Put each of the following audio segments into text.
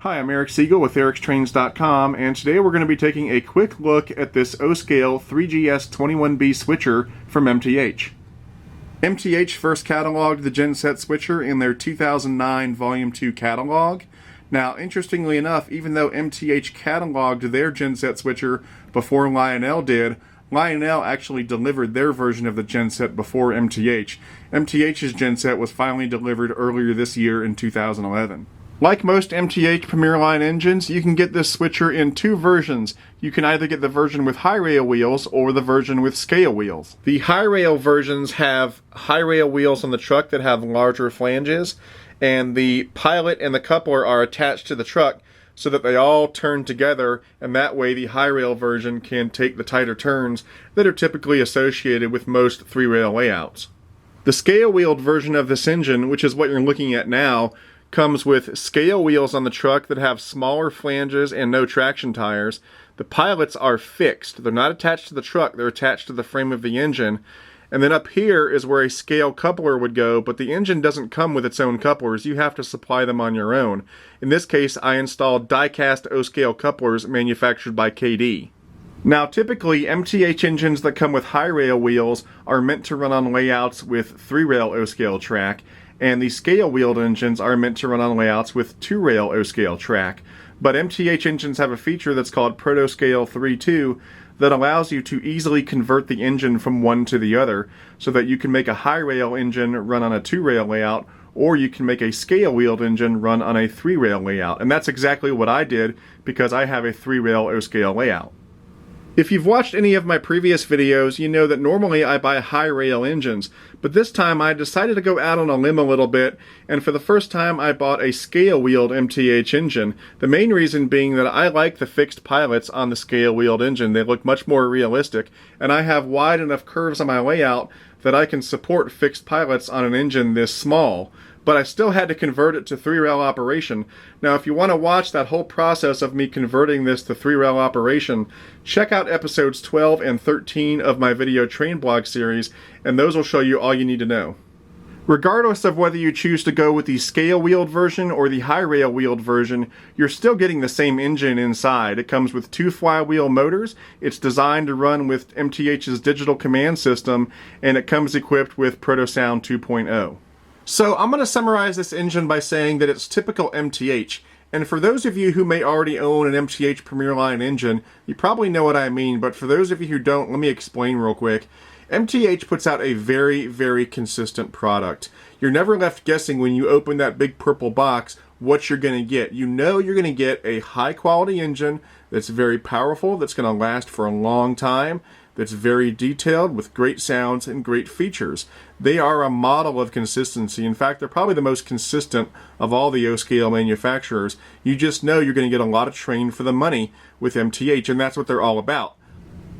Hi, I'm Eric Siegel with ericstrains.com, and today we're going to be taking a quick look at this O-Scale 3GS21B switcher from MTH. MTH first cataloged the Genset switcher in their 2009 Volume 2 catalog. Now, interestingly enough, even though MTH cataloged their Genset switcher before Lionel did, Lionel actually delivered their version of the Genset before MTH. MTH's Genset was finally delivered earlier this year in 2011. Like most MTH Premier Line engines, you can get this switcher in two versions. You can either get the version with high rail wheels or the version with scale wheels. The high rail versions have high rail wheels on the truck that have larger flanges, and the pilot and the coupler are attached to the truck so that they all turn together, and that way the high rail version can take the tighter turns that are typically associated with most three rail layouts. The scale wheeled version of this engine, which is what you're looking at now, comes with scale wheels on the truck that have smaller flanges and no traction tires. The pilots are fixed. They're not attached to the truck, they're attached to the frame of the engine. And then up here is where a scale coupler would go, but the engine doesn't come with its own couplers. You have to supply them on your own. In this case, I installed die-cast O-scale couplers manufactured by KD. Now, typically, MTH engines that come with high rail wheels are meant to run on layouts with 3-rail O-scale track, and the scale-wheeled engines are meant to run on layouts with 2-rail O-scale track. But MTH engines have a feature that's called Protoscale 3.2 that allows you to easily convert the engine from one to the other, so that you can make a high-rail engine run on a 2-rail layout, or you can make a scale-wheeled engine run on a 3-rail layout. And that's exactly what I did, because I have a 3-rail O-scale layout. If you've watched any of my previous videos, you know that normally I buy high rail engines, but this time I decided to go out on a limb a little bit, and for the first time I bought a scale-wheeled MTH engine. The main reason being that I like the fixed pilots on the scale-wheeled engine. They look much more realistic, and I have wide enough curves on my layout that I can support fixed pilots on an engine this small. But I still had to convert it to 3-rail operation. Now, if you want to watch that whole process of me converting this to 3-rail operation, check out episodes 12 and 13 of my video train blog series, and those will show you all you need to know. Regardless of whether you choose to go with the scale-wheeled version or the high-rail wheeled version, you're still getting the same engine inside. It comes with 2 flywheel motors, it's designed to run with MTH's digital command system, and it comes equipped with ProtoSound 2.0. So I'm going to summarize this engine by saying that it's typical MTH. And for those of you who may already own an MTH Premier Line engine, you probably know what I mean, but for those of you who don't, let me explain real quick. MTH puts out a very, very consistent product. You're never left guessing when you open that big purple box what you're going to get. You know you're going to get a high quality engine that's very powerful, that's going to last for a long time, that's very detailed with great sounds and great features. They are a model of consistency. In fact, they're probably the most consistent of all the O-scale manufacturers. You just know you're going to get a lot of train for the money with MTH, and that's what they're all about.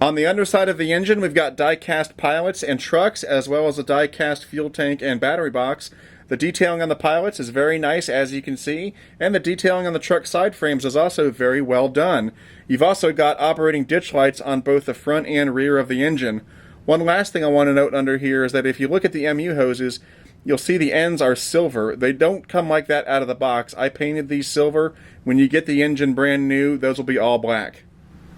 On the underside of the engine, we've got die-cast pilots and trucks, as well as a die-cast fuel tank and battery box. The detailing on the pilots is very nice, as you can see, and the detailing on the truck side frames is also very well done. You've also got operating ditch lights on both the front and rear of the engine. One last thing I want to note under here is that if you look at the MU hoses, you'll see the ends are silver. They don't come like that out of the box. I painted these silver. When you get the engine brand new, those will be all black.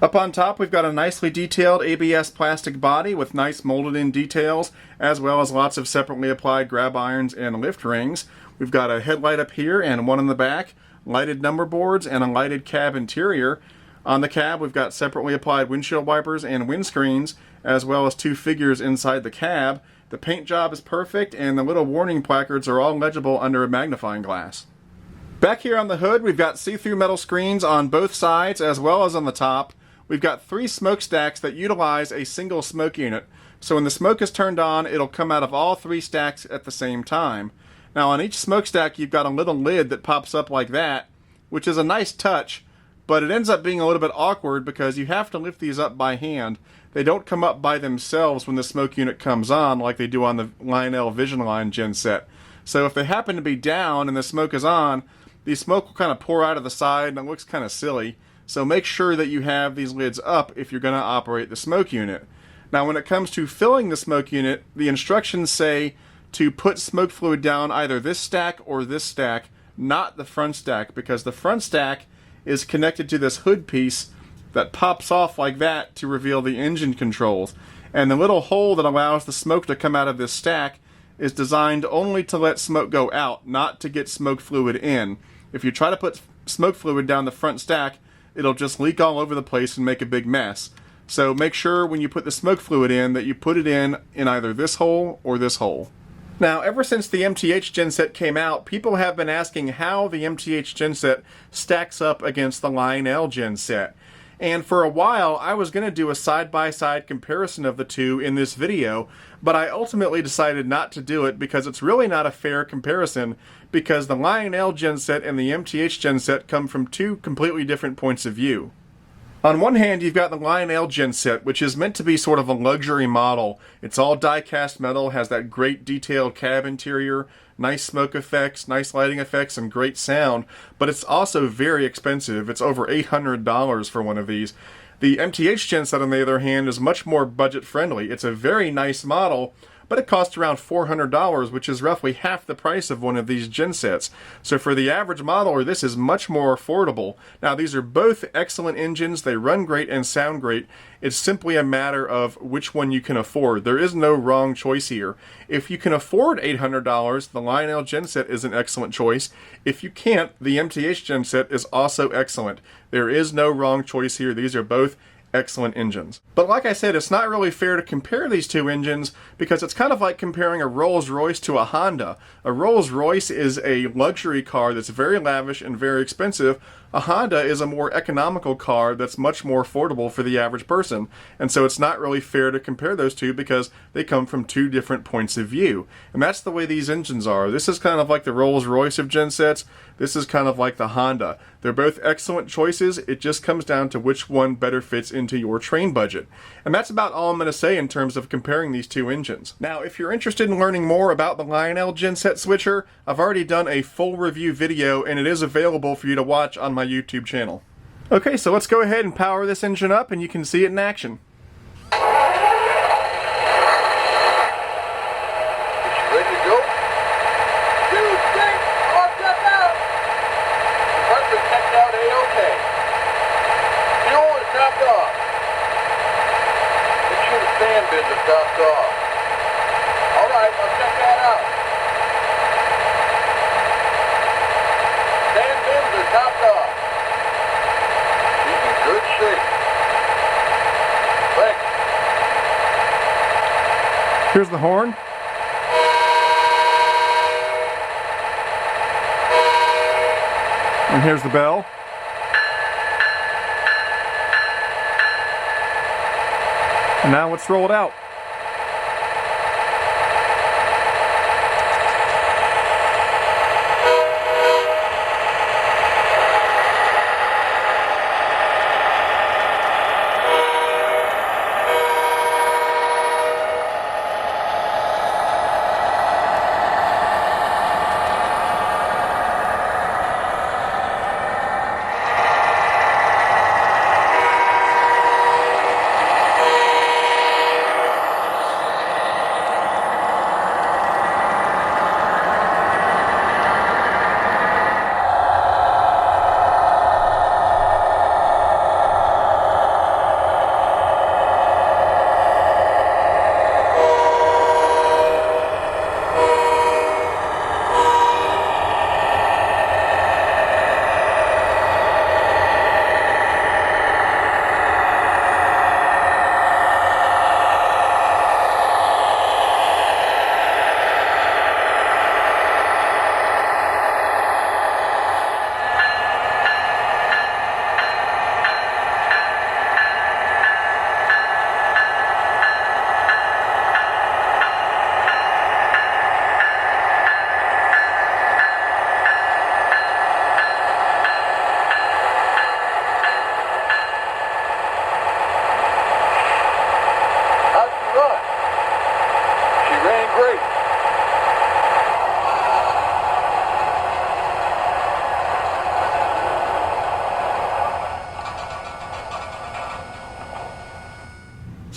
Up on top, we've got a nicely detailed ABS plastic body with nice molded-in details, as well as lots of separately applied grab irons and lift rings. We've got a headlight up here and one in the back, lighted number boards, and a lighted cab interior. On the cab, we've got separately applied windshield wipers and windscreens, as well as 2 figures inside the cab. The paint job is perfect, and the little warning placards are all legible under a magnifying glass. Back here on the hood, we've got see-through metal screens on both sides, as well as on the top. We've got 3 smokestacks that utilize a single smoke unit. So when the smoke is turned on, it'll come out of all 3 stacks at the same time. Now on each smokestack, you've got a little lid that pops up like that, which is a nice touch, but it ends up being a little bit awkward because you have to lift these up by hand. They don't come up by themselves when the smoke unit comes on like they do on the Lionel Vision Line Genset. So if they happen to be down and the smoke is on, the smoke will kind of pour out of the side and it looks kind of silly. So make sure that you have these lids up if you're going to operate the smoke unit. Now when it comes to filling the smoke unit, the instructions say to put smoke fluid down either this stack or this stack not the front stack, because the front stack is connected to this hood piece that pops off like that to reveal the engine controls. And the little hole that allows the smoke to come out of this stack is designed only to let smoke go out, not to get smoke fluid in. If you try to put smoke fluid down the front stack, it'll just leak all over the place and make a big mess. So make sure when you put the smoke fluid in that you put it in either this hole or this hole. Now, ever since the MTH Genset came out, people have been asking how the MTH Genset stacks up against the Lionel Genset. And for a while, I was going to do a side-by-side comparison of the two in this video, but I ultimately decided not to do it because it's really not a fair comparison, because the Lionel Genset and the MTH Genset come from two completely different points of view. On one hand, you've got the Lionel Genset, which is meant to be sort of a luxury model. It's all die-cast metal, has that great detailed cab interior, nice smoke effects, nice lighting effects, and great sound, but it's also very expensive. It's over $800 for one of these. The MTH Genset, on the other hand, is much more budget-friendly. It's a very nice model, but it costs around $400, which is roughly half the price of one of these Gensets. So for the average modeler, this is much more affordable. Now, these are both excellent engines. They run great and sound great. It's simply a matter of which one you can afford. There is no wrong choice here. If you can afford $800, the Lionel Genset is an excellent choice. If you can't, the MTH Genset is also excellent. There is no wrong choice here. These are both excellent engines. But like I said, it's not really fair to compare these two engines because it's kind of like comparing a Rolls-Royce to a Honda. A Rolls-Royce is a luxury car that's very lavish and very expensive. A Honda is a more economical car that's much more affordable for the average person. And so it's not really fair to compare those two because they come from two different points of view. And that's the way these engines are. This is kind of like the Rolls-Royce of Gensets. This is kind of like the Honda. They're both excellent choices. It just comes down to which one better fits into your train budget. And that's about all I'm going to say in terms of comparing these two engines. Now, if you're interested in learning more about the Lionel Genset switcher, I've already done a full review video and it is available for you to watch on my YouTube channel. Okay, so let's go ahead and power this engine up and you can see it in action. Ready to go? 2, 3, all set out. Compressor checked out A-OK. Fuel is topped off. Make sure the fan bins are topped off. Alright, I'll check that out. Fan bins are topped off. She's in good shape. Thanks. Here's the horn. And here's the bell. And now let's roll it out.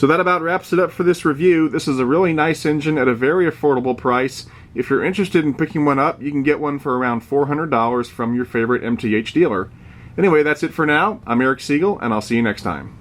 So that about wraps it up for this review. This is a really nice engine at a very affordable price. If you're interested in picking one up, you can get one for around $400 from your favorite MTH dealer. Anyway, that's it for now. I'm Eric Siegel, and I'll see you next time.